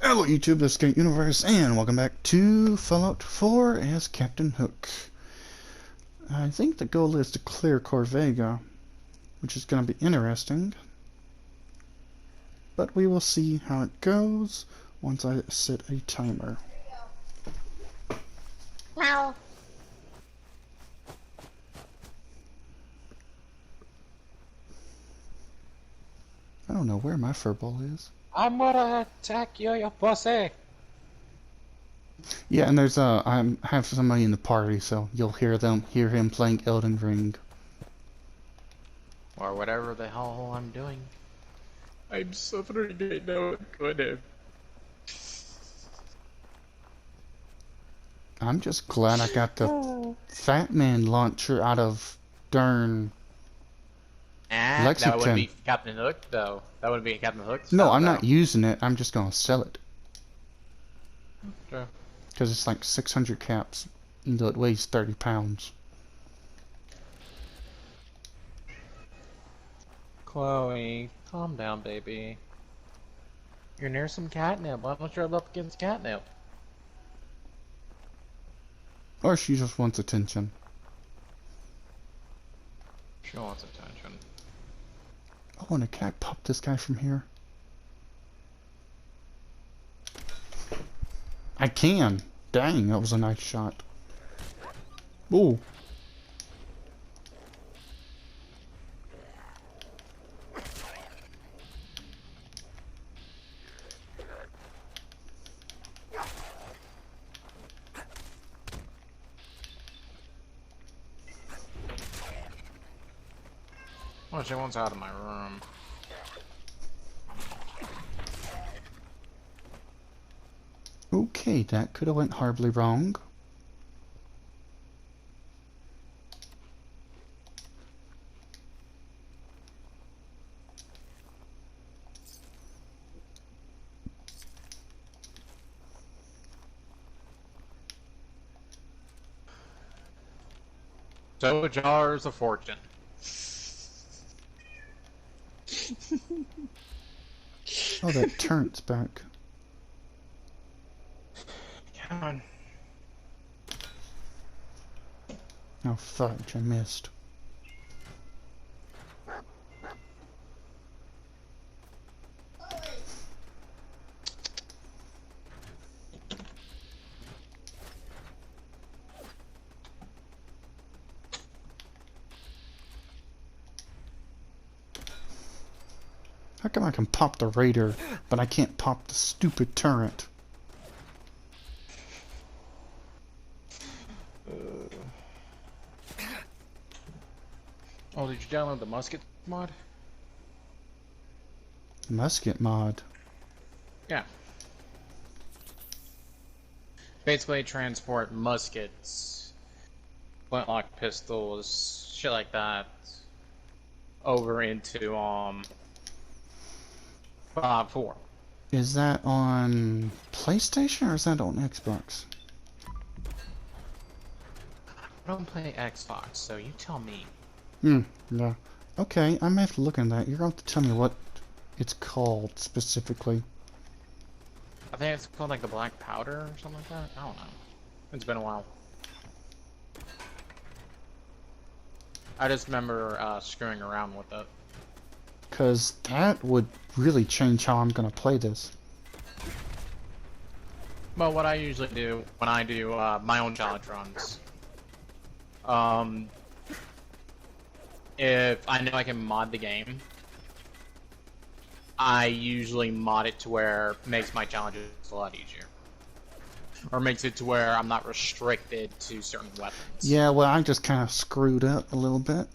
Hello YouTube, this is Skate Universe, and welcome back to Fallout 4 as Captain Hook. I think the goal is to clear Corvega, which is going to be interesting. But we will see how it goes once I set a timer. Meow. I don't know where my furball is. I'm gonna attack you, you pussy! Yeah, and there's I have somebody in the party, so you'll hear him playing Elden Ring. Or whatever the hell I'm doing. I'm suffering right now, good. I'm just glad I got the Fat Man launcher out of darn Lexington. That would be Captain Hook, though. That would be Captain Hook. No, I'm not using it. I'm just gonna sell it. Okay. Because it's like 600 caps, even though it weighs 30 pounds. Chloe, calm down, baby. You're near some catnip. Why don't you rub up against catnip? Or she just wants attention. She wants attention. Oh, and can I pop this guy from here? I can! Dang, that was a nice shot. Ooh. Oh, she wants out of my room. Okay, that could have went horribly wrong. So jars of fortune. Oh, that turret's back. Come on. Oh, fudge, I missed. How come I can pop the Raider, but I can't pop the stupid turret? Oh, did you download the musket mod? Musket mod. Yeah. Basically transport muskets, flintlock pistols, shit like that, over into Fallout 4. Is that on PlayStation or is that on Xbox? I don't play Xbox, so you tell me. Yeah. Okay, I may have to look into that. You're going to have to tell me what it's called specifically. I think it's called like the Black Powder or something like that. I don't know. It's been a while. I just remember screwing around with it. Because that would really change how I'm going to play this. Well, what I usually do when I do my own challenge runs, if I know I can mod the game, I usually mod it to where it makes my challenges a lot easier. Or makes it to where I'm not restricted to certain weapons. Yeah, well, I just kind of screwed up a little bit.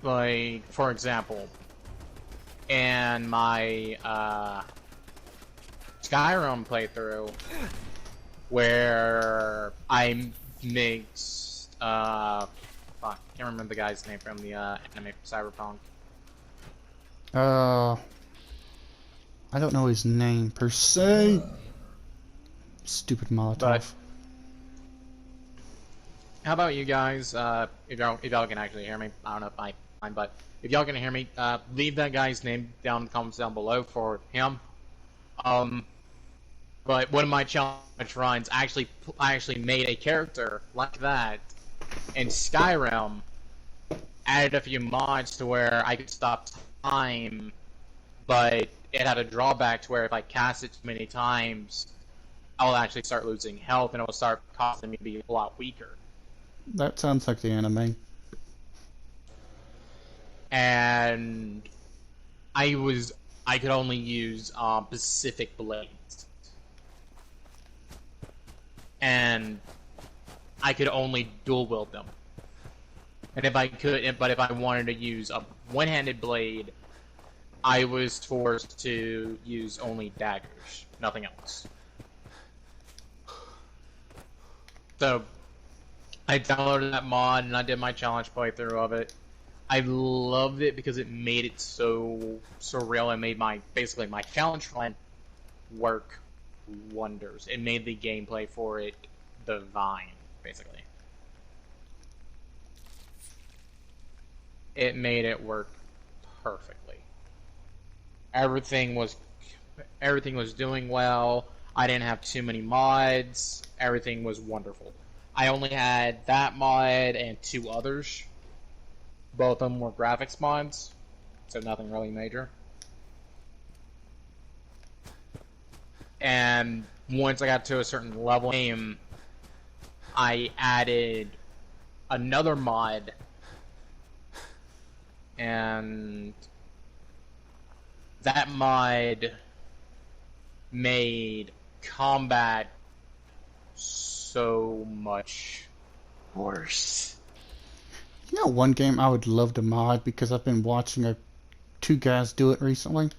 Like, for example, in my Skyrim playthrough, where I mixed, fuck, can't remember the guy's name from the anime Cyberpunk. I don't know his name per se. Stupid Molotov. But how about you guys? If y'all can actually hear me, I don't know if I fine, but if y'all can hear me, leave that guy's name down in the comments down below for him. Um, but one of my challenge runs I actually made a character like that in Skyrim. Added a few mods to where I could stop time, but it had a drawback to where if I cast it too many times, I'll actually start losing health and it will start causing me to be a lot weaker. That sounds like the anime. And I was I could only use Pacific blades, and I could only dual wield them. And but if I wanted to use a one-handed blade, I was forced to use only daggers, nothing else. So I downloaded that mod and I did my challenge playthrough of it. I loved it because it made it so surreal and made basically my challenge run work wonders. It made the gameplay for it divine, basically. It made it work perfectly. Everything was doing well. I didn't have too many mods. Everything was wonderful. I only had that mod and two others. Both of them were graphics mods, so nothing really major. And once I got to a certain level game, I added another mod, and that mod made combat so much worse. You know, one game I would love to mod because I've been watching two guys do it recently.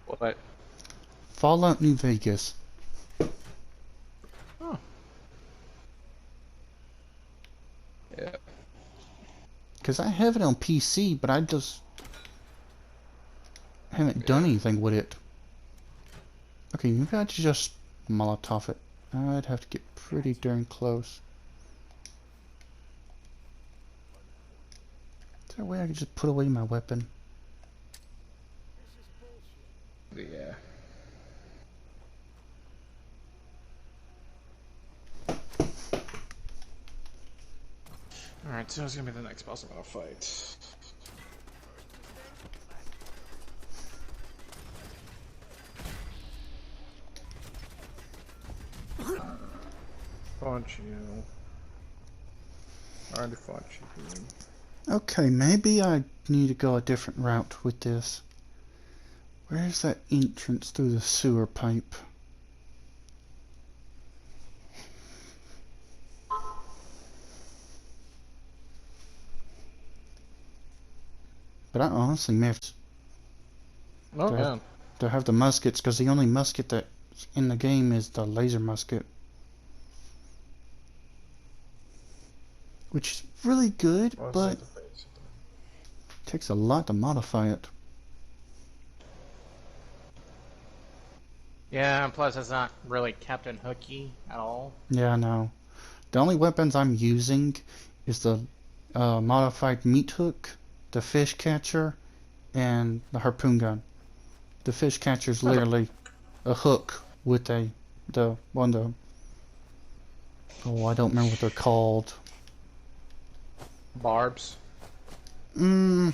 What? Fallout New Vegas. Huh. Yeah. Because I have it on PC, but I just haven't done anything with it. Okay, maybe I should just Molotov it. I'd have to get pretty darn close. Is there a way I could just put away my weapon? Yeah. Alright, so it's gonna be the next boss I'm gonna fight. Punch you. Already fought you. Okay, maybe I need to go a different route with this. Where's that entrance through the sewer pipe? But I honestly may have Oh, yeah. to have the muskets, because the only musket that's in the game is the laser musket. Which is really good, but it takes a lot to modify it. Yeah, and plus it's not really Captain Hooky at all. Yeah, I know. The only weapons I'm using is the modified meat hook, the fish catcher, and the harpoon gun. The fish catcher is literally a hook with the oh, I don't remember what they're called. Barbs. No,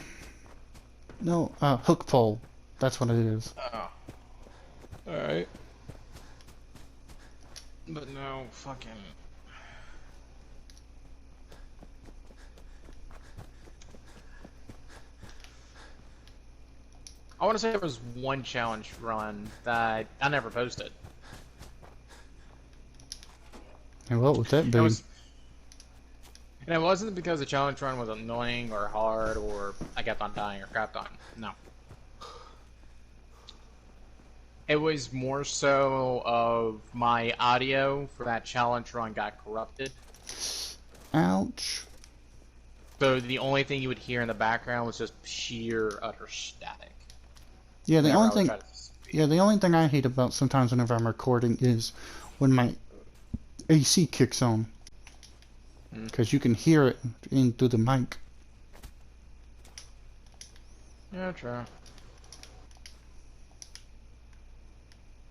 hook pole. That's what it is. Oh. Alright. But no, fucking... I want to say there was one challenge run that I never posted. And what would that be? And it wasn't because the challenge run was annoying or hard or I kept on dying or crapped on. No. It was more so of my audio for that challenge run got corrupted. Ouch. So the only thing you would hear in the background was just sheer utter static. Yeah, the only thing I hate about sometimes whenever I'm recording is when my AC kicks on. Because you can hear it in through the mic. Yeah, true.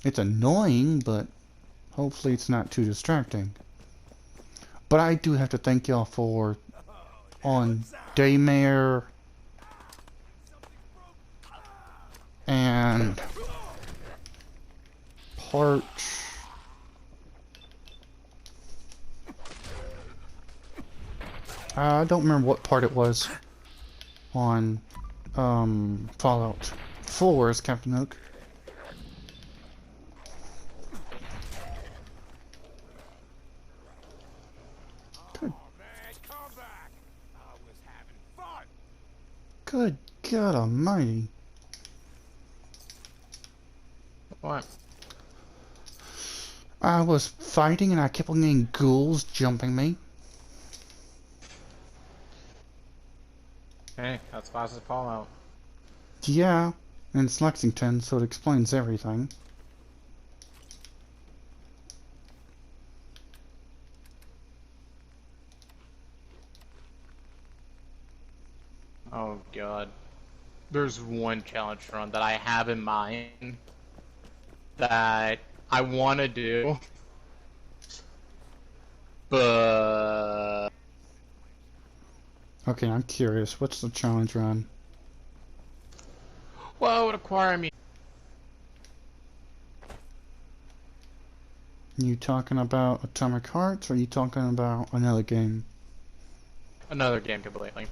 It's annoying, but hopefully it's not too distracting. But I do have to thank y'all for on Daymare and Parch. I don't remember what part it was on Fallout 4 as Captain Hook. Good God Almighty! What? I was fighting and I kept on getting ghouls jumping me. Hey, that's fast as Fallout. Yeah, and it's Lexington, so it explains everything. Oh god. There's one challenge run that I have in mind that I want to do, but Okay, I'm curious. What's the challenge run? well, it would require me. You talking about Atomic Hearts, or are you talking about another game? Another game completely.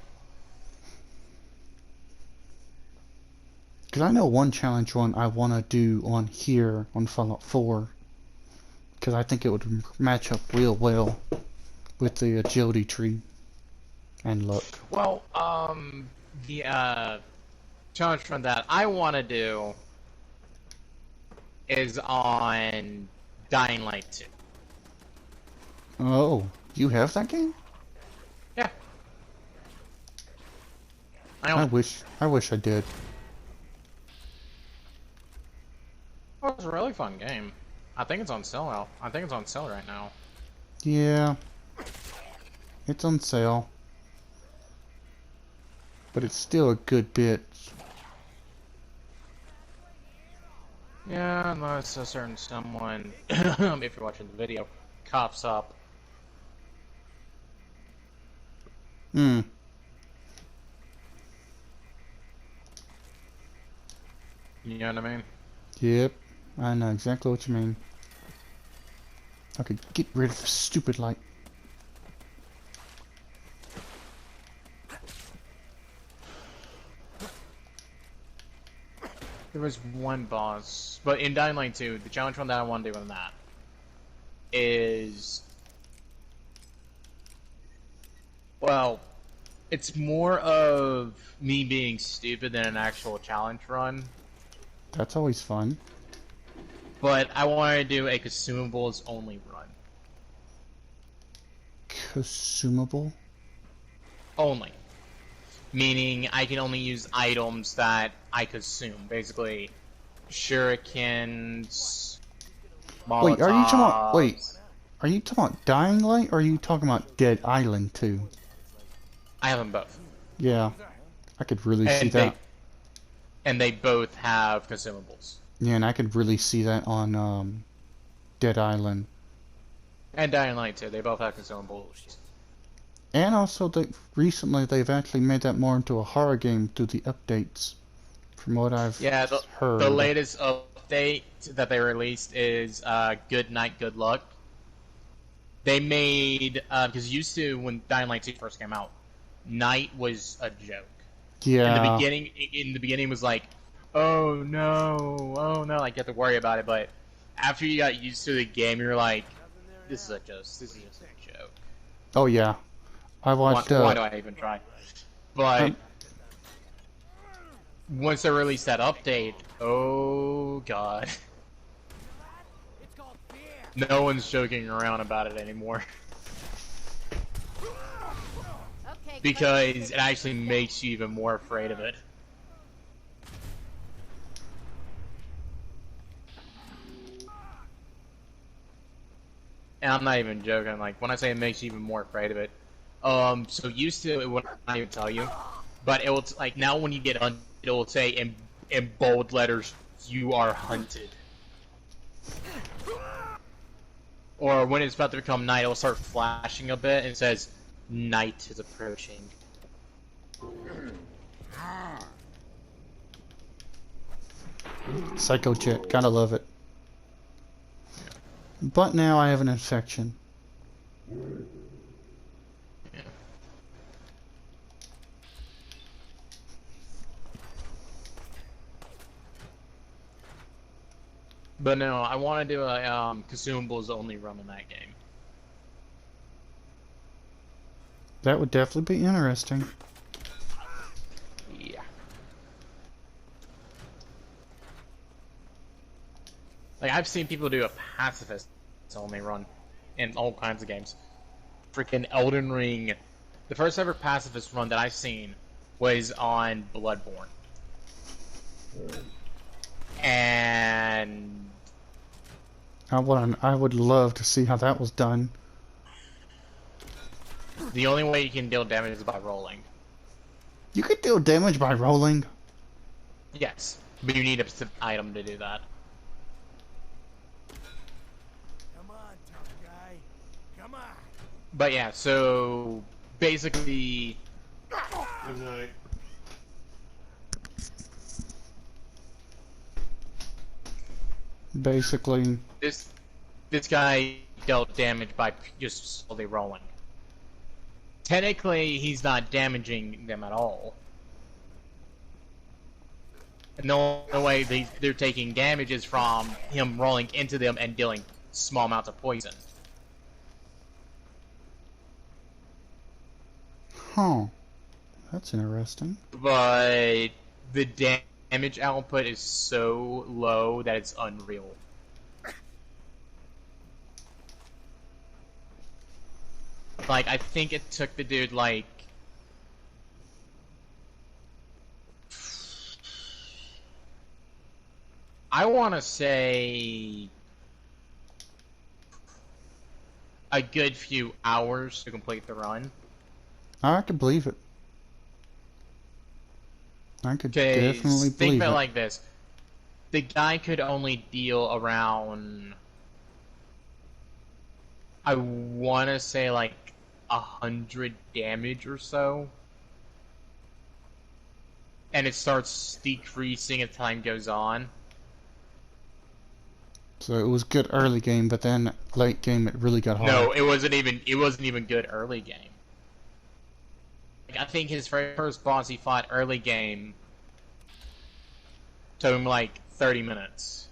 Because I know one challenge run I want to do on here on Fallout 4. Because I think it would match up real well with the agility tree and luck. Well, the challenge run that I want to do is on Dying Light 2. Oh, you have that game? Yeah. I wish I did. It was a really fun game. I think it's on sale now. I think it's on sale right now. Yeah. It's on sale. But it's still a good bit. Yeah, unless a certain someone, if you're watching the video, coughs up. Hmm. You know what I mean? Yep. I know exactly what you mean. Okay, get rid of the stupid light. There was one boss, but in Dying Light 2, the challenge one that I want to do on that is, well, it's more of me being stupid than an actual challenge run. That's always fun. But I want to do a consumables only run. Consumable? Only. Meaning I can only use items that I consume. Basically, shurikens, Molotovs. Wait, are you talking about Dying Light, or are you talking about Dead Island too? I have them both. Yeah, I could really see that. And they both have consumables. Yeah, and I could really see that on Dead Island. And Dying Light too. They both have consumables. And also, recently they've actually made that more into a horror game through the updates, from what I've heard. The latest update that they released is Good Night, Good Luck. They made, because used to, when Dying Light 2 first came out, night was a joke. Yeah. In the beginning it was like, oh no, like you have to worry about it, but after you got used to the game, you're like, this is just a joke. Oh yeah. I watched. Why do I even try? But once they released that update, oh god, no one's joking around about it anymore. Because it actually makes you even more afraid of it. And I'm not even joking, like, when I say it makes you even more afraid of it, so used to, it would not even tell you, but it will, like, now when you get hunted, it will say in bold letters, you are hunted. Or when it's about to become night, it'll start flashing a bit and it says, "Night is approaching." Psycho Jet, gotta love it. But now I have an infection. Yeah. But no, I want to do a consumables only run in that game. That would definitely be interesting. Yeah. Like, I've seen people do a pacifist only run in all kinds of games. Freaking Elden Ring. The first ever pacifist run that I've seen was on Bloodborne. And I would love to see how that was done. the only way you can deal damage is by rolling. You could deal damage by rolling. Yes, but you need a specific item to do that. Come on, tough guy. Come on. But yeah, so basically, Good night. Basically, this guy dealt damage by just slowly rolling. Technically, he's not damaging them at all. And the only way they're taking damage is from him rolling into them and dealing small amounts of poison. huh? That's interesting. But the damage output is so low that it's unreal. Like, I think it took the dude, like... I want to say... a good few hours to complete the run. I could believe it. I could Okay, definitely think believe about it it. like this. The guy could only deal around... I want to say like 100 damage or so. And it starts decreasing as time goes on. So it was good early game, but then late game it really got hard. No, it wasn't even good early game. Like, I think his first boss he fought early game took him like 30 minutes.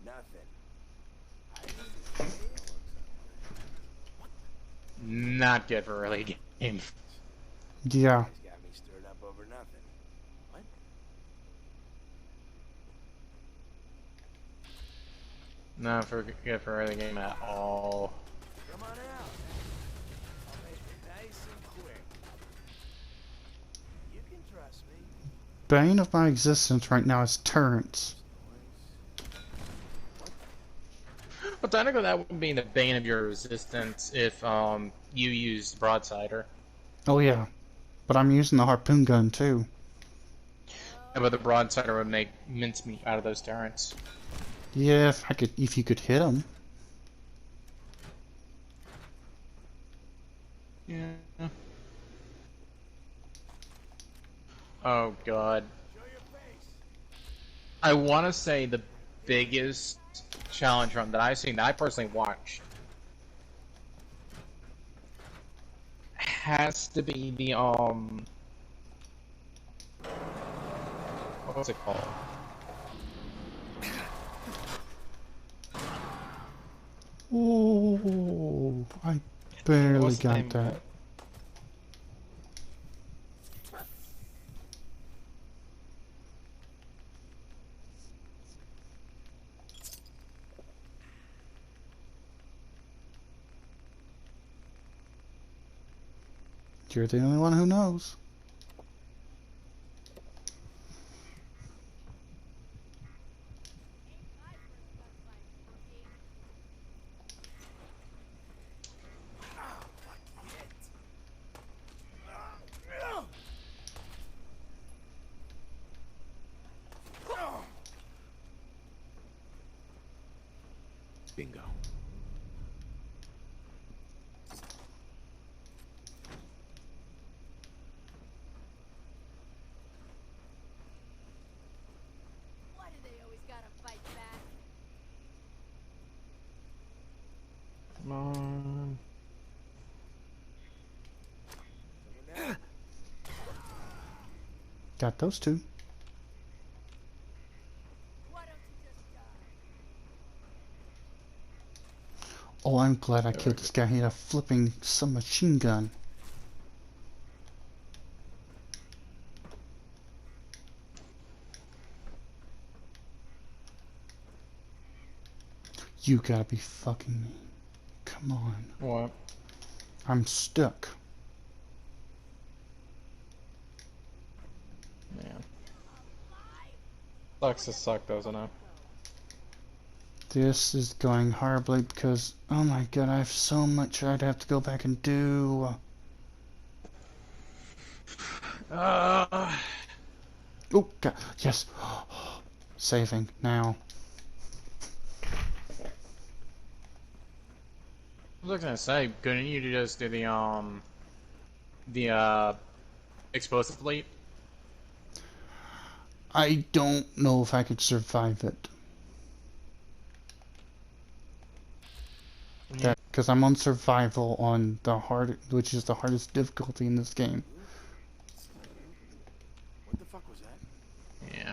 Nothing. Not good for early game. Yeah. He's got me stirred up over nothing. What? Not for good for early game at all. Come on out. I'll make it nice and quick. You can trust me. Bane of my existence right now is turrets. But technically that would be the bane of your resistance if you used broadsider. Oh yeah. But I'm using the harpoon gun too. Yeah, but the broadsider would make mincemeat out of those turrets. Yeah, if you could hit them. Yeah. Oh god. Show your face. I want to say the biggest challenge run that I've seen that I personally watched has to be the what's it called? Oh, I barely What's the got name of that. it? You're the only one who knows. Bingo. Come on. Got those two. Oh, I'm glad I killed this guy. He had a flipping submachine gun. You gotta be fucking me. Come on. What? I'm stuck. Man. Sucks to suck, doesn't it? This is going horribly because, oh my god, I have so much I'd have to go back and do. Oh, god, yes. Saving now. I was gonna say, couldn't you just do the explosive leap? I don't know if I could survive it. That because I'm on survival on the hard, which is the hardest difficulty in this game. What the fuck was that? Yeah.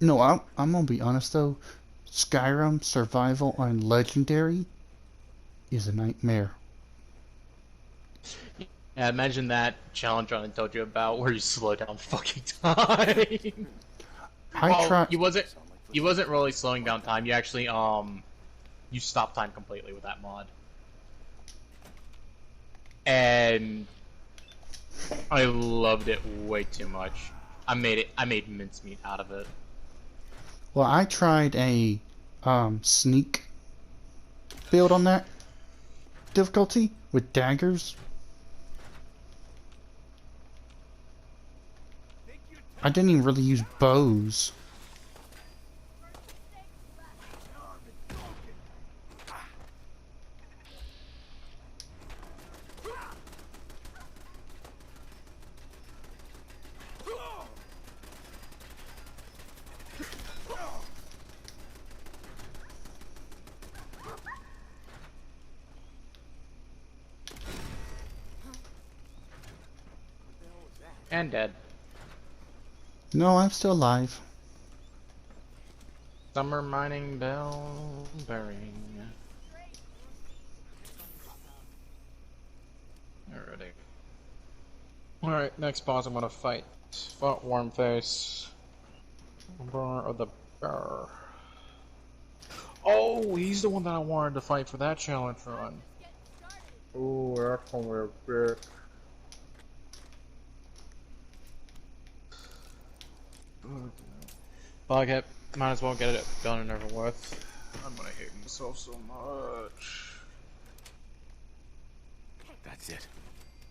No, I'm gonna be honest though. Skyrim survival on legendary is a nightmare. Yeah, imagine that challenge I told you about where you slow down fucking time. I tried. You wasn't really slowing down time. You actually you stop time completely with that mod. And I loved it way too much. I made mincemeat out of it. Well, I tried a sneak build on that difficulty with daggers. I didn't even really use bows. And dead. No, I'm still alive. Summer mining bell bearing. Alrighty. Alright, next boss I'm gonna fight. Fought Warmface. Bar of the Bear. Oh, he's the one that I wanted to fight for that challenge run. Oh, that's gonna be a bit. Bughead, might as well get it done and over with. I'm gonna hate myself so much. That's it.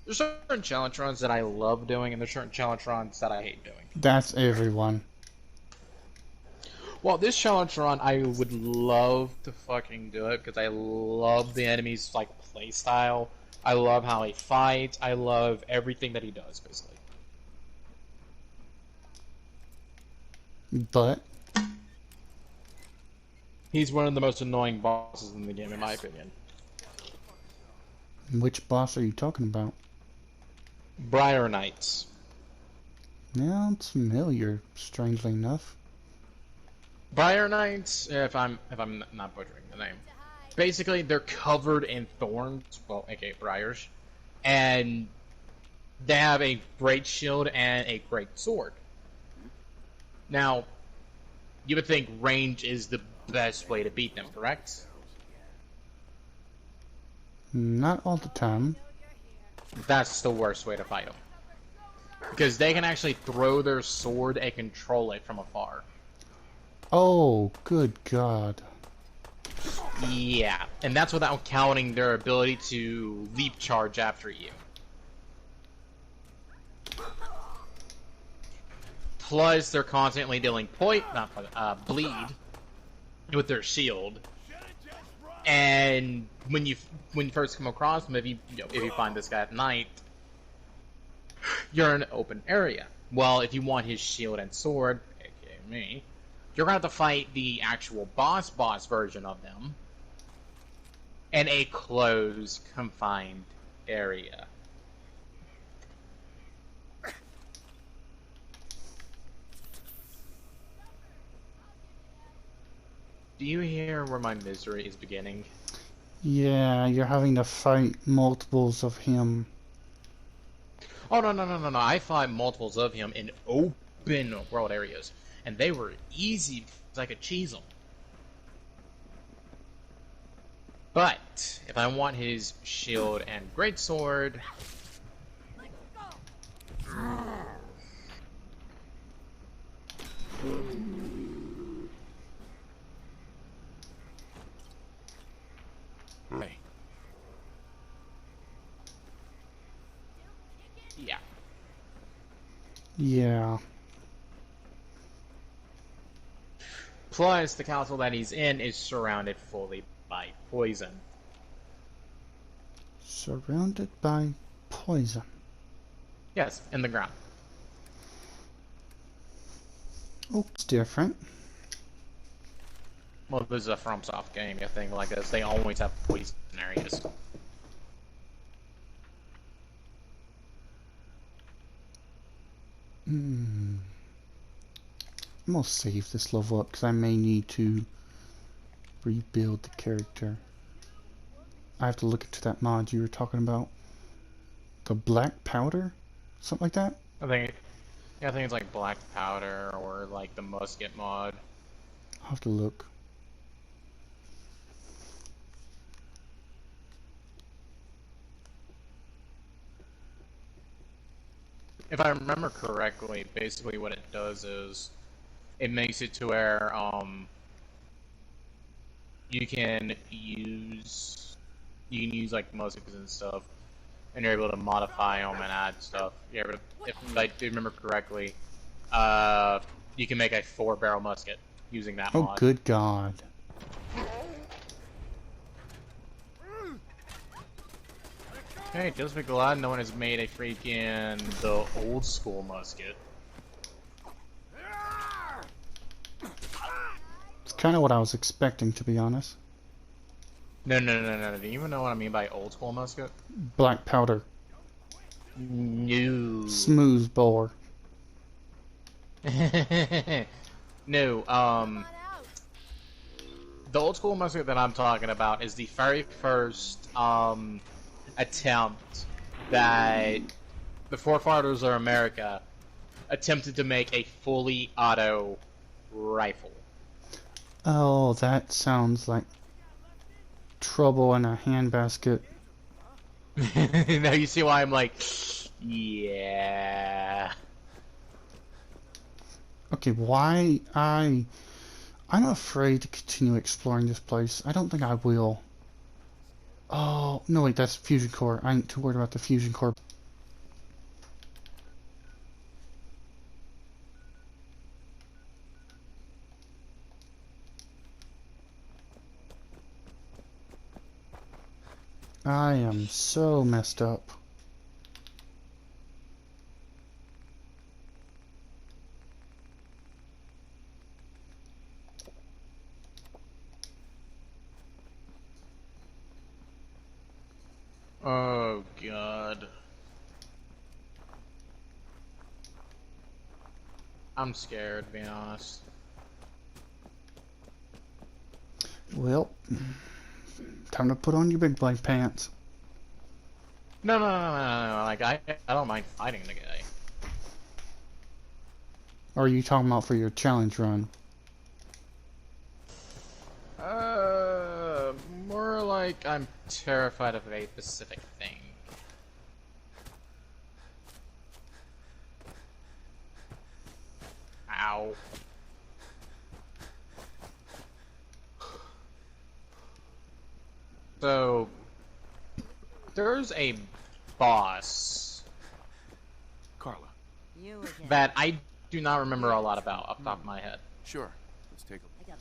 There's certain challenge runs that I love doing, and there's certain challenge runs that I hate doing. That's everyone. Well, this challenge run, I would love to fucking do it, because I love the enemy's, like, play style. I love how he fights. I love everything that he does, basically. But He's one of the most annoying bosses in the game, in my opinion. which boss are you talking about? Briar Knights. Yeah, it's familiar, strangely enough. Briar Knights, if I'm not butchering the name. Basically, they're covered in thorns, well, aka briars, and they have a great shield and a great sword. Now, you would think range is the best way to beat them, correct? Not all the time. That's the worst way to fight them. Because they can actually throw their sword and control it from afar. Oh, good God. Yeah, and that's without counting their ability to leap charge after you. Plus, they're constantly dealing bleed with their shield. And when you first come across them, if you find this guy at night, you're in an open area. Well, if you want his shield and sword, aka me, you're gonna have to fight the actual boss version of them. in a closed, confined area. Do you hear where my misery is beginning? Yeah, you're having to fight multiples of him. Oh, no. I fought multiples of him in open world areas, and they were easy because I could cheese them. But if I want his shield and greatsword, Hey. yeah. Yeah. Plus, the castle that he's in is surrounded fully by poison. Surrounded by poison. Yes, in the ground. Oh, it's different. Well, this is a FromSoft game. A thing like this, they always have poison areas. I'm gonna save this level up because I may need to rebuild the character. I have to look into that mod you were talking about. The black powder? Something like that? Yeah, I think it's like black powder or like the musket mod. I'll have to look. If I remember correctly, basically what it does is it makes it to where you can use like muskets and stuff, and you're able to modify them and add stuff. Yeah, but if I do remember correctly, you can make a 4-barrel musket using that Oh, mod. good God. Hey, just be glad no one has made a freaking the old school musket. It's kind of what I was expecting, to be honest. No. Do you even know what I mean by old school musket? Black powder. No. Smooth bore. No, Come on out. the old school musket that I'm talking about is the very first attempt that the forefathers of America attempted to make a fully auto rifle. Oh, that sounds like trouble in a handbasket. Now you see why I'm like, yeah. Okay, why I'm afraid to continue exploring this place. I don't think I will. Oh, no wait, that's fusion core. I ain't too worried about the fusion core. I am so messed up. Oh god. I'm scared, being honest. Well, time to put on your big boy pants. No. Like, I don't mind fighting the guy. Or are you talking about for your challenge run? More like I'm terrified of a specific thing. Ow. So, there's a boss Carla. You again. that I do not remember a lot about off the top of my head. Sure. Let's take a I got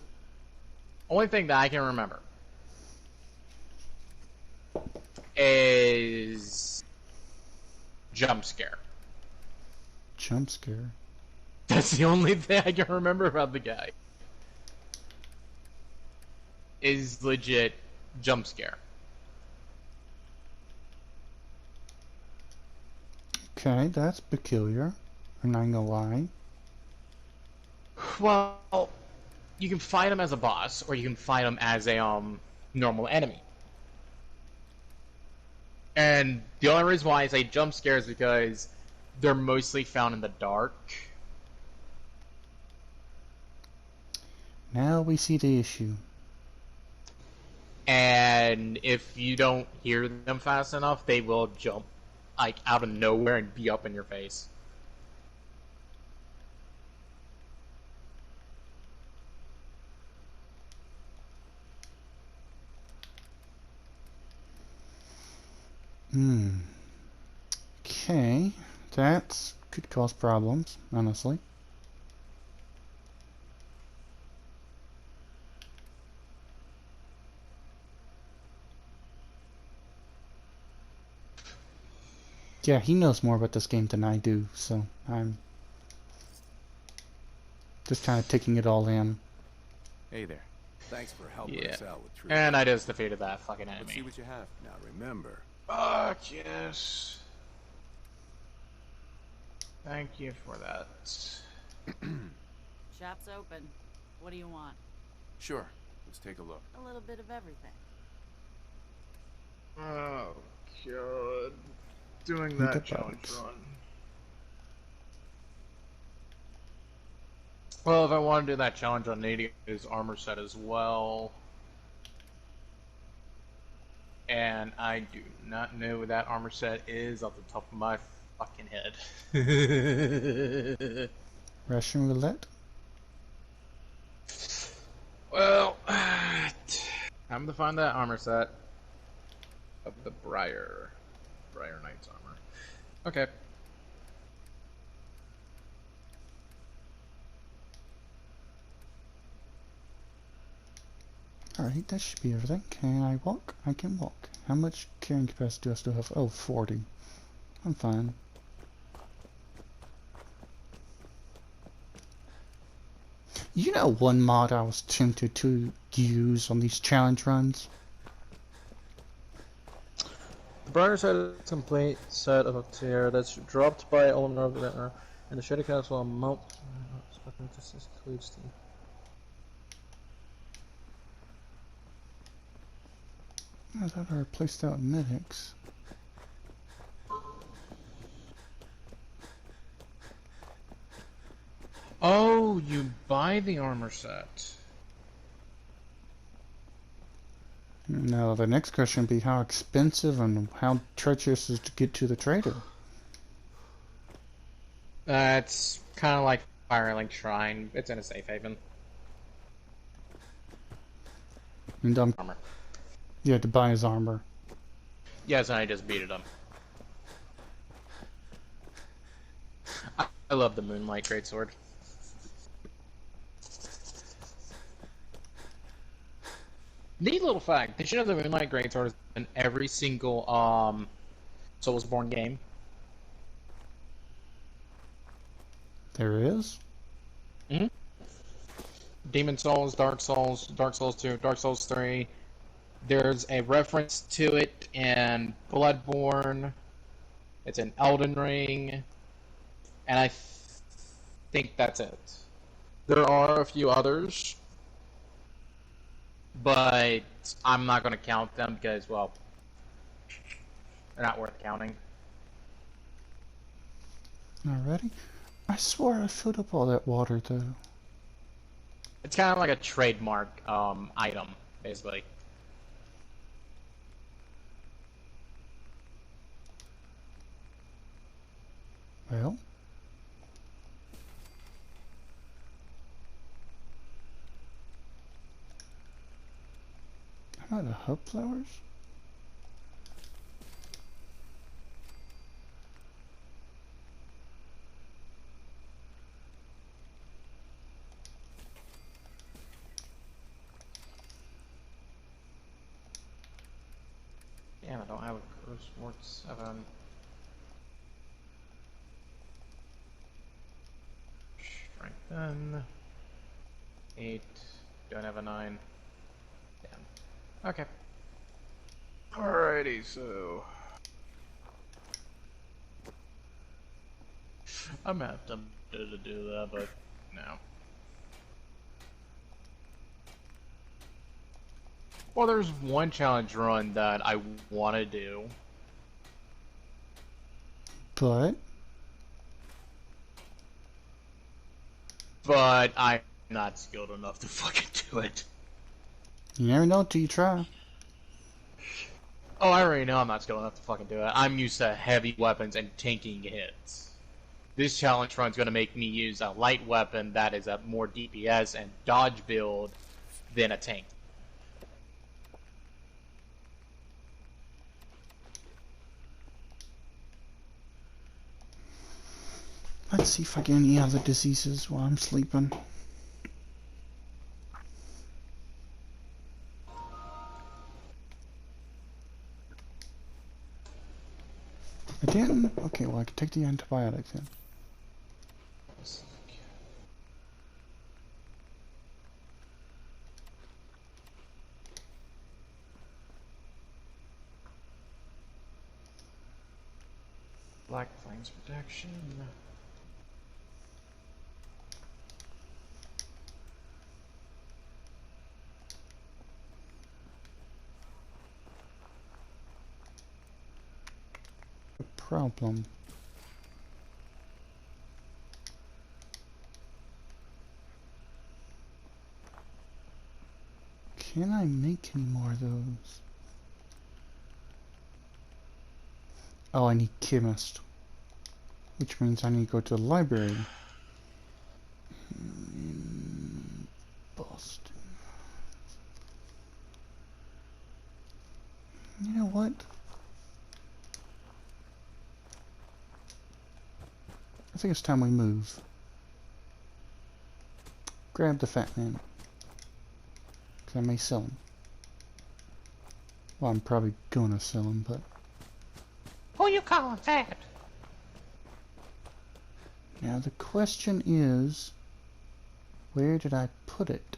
Only thing that I can remember is jump scare. Jump scare. That's the only thing I can remember about the guy. Is legit jump scare. Okay, that's peculiar. I'm not gonna lie. Well, you can fight him as a boss, or you can fight him as a normal enemy. And the only reason why I say jump scares is because they're mostly found in the dark. Now we see the issue. And if you don't hear them fast enough, they will jump like out of nowhere and be up in your face. Hmm. Okay, that could cause problems, honestly. Yeah, he knows more about this game than I do, so I'm just kind of taking it all in. Hey there. Thanks for helping Yeah. us out with truth. And I just defeated that fucking Let's see enemy. what you have. Now remember. Fuck yes. Thank you for that. Shop's open. What do you want? Sure. Let's take a look. A little bit of everything. Oh god. Doing The that challenge bugs. run. Well, if I want to do that challenge run, I need to get his armor set as well. And I do not know what that armor set is off the top of my fucking head. Russian roulette? Well, time to find that armor set of the Briar Knight's armor. Okay. Alright, that should be everything. Can I walk? I can walk. How much carrying capacity do I still have? Oh, 40. I'm fine. You know one mod I was tempted to use on these challenge runs? The Briar set is a complete set of a tier that's dropped by Eleanor Vintner, and the Shady Castle on Mount. Expecting to includes the. I thought I replaced out medics. Oh, you buy the armor set. Now the next question would be how expensive and how treacherous is to get to the trader. It's kind of like Firelink Shrine. It's in a safe haven. And Armor. you had to buy his armor. Yes, and I just beat it up. I love the Moonlight Greatsword. Neat little fact. Did you know the Moonlight Greatsword is in every single Soulsborne game? There is? Mm-hmm. Demon Souls, Dark Souls, Dark Souls 2, Dark Souls 3. There's a reference to it in Bloodborne. It's in Elden Ring. And I think that's it. There are a few others, but I'm not going to count them because, well, they're not worth counting. Alrighty. I swore I filled up all that water though. It's kind of like a trademark item, basically. Well. How about the hub flowers? Damn, I don't have a Curse Ward 7. Strengthen. 8. Don't have a 9. Damn. Okay. Alrighty, so. I'm half tempted to do that, but no. Well, there's one challenge run that I want to do. But But I'm not skilled enough to fucking do it. you never know till you try. Oh, I already know I'm not skilled enough to fucking do it. I'm used to heavy weapons and tanking hits. This challenge run's gonna make me use a light weapon that is a more DPS and dodge build than a tank. Let's see if I get any other diseases while I'm sleeping. I didn't? Okay, well I can take the antibiotic then. Black Flames protection. Problem. Can I make any more of those? Oh, I need chemist. Which means I need to go to the library. In Boston. You know what? I think it's time we move. Grab the fat man. Because I may sell him. Well, I'm probably gonna sell him, but... Who you calling fat? Now the question is... where did I put it?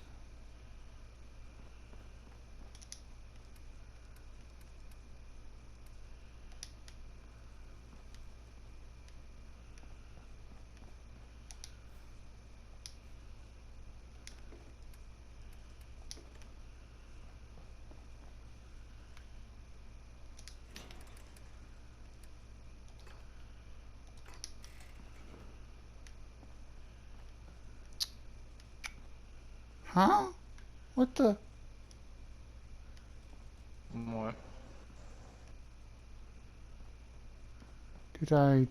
Huh? What the? What? Did I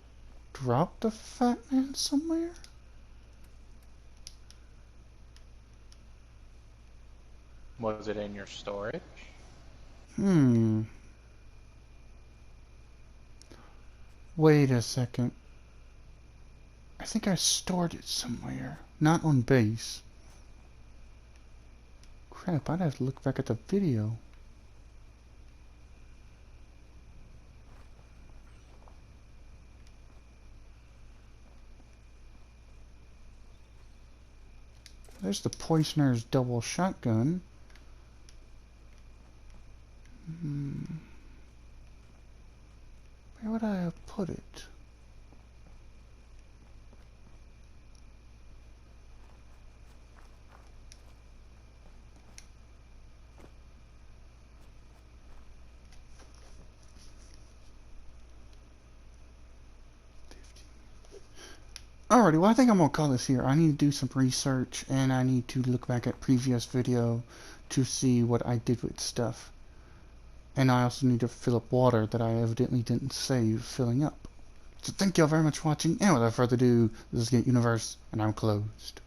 drop the fat man somewhere? Was it in your storage? Wait a second. I think I stored it somewhere. Not on base. Crap, I'd have to look back at the video. There's the poisoner's double shotgun. Where would I have put it? Alrighty, well I think I'm gonna call this here. I need to do some research and I need to look back at previous video to see what I did with stuff. And I also need to fill up water that I evidently didn't save filling up. So thank y'all very much for watching, and without further ado, this is Gate Universe, and I'm closed.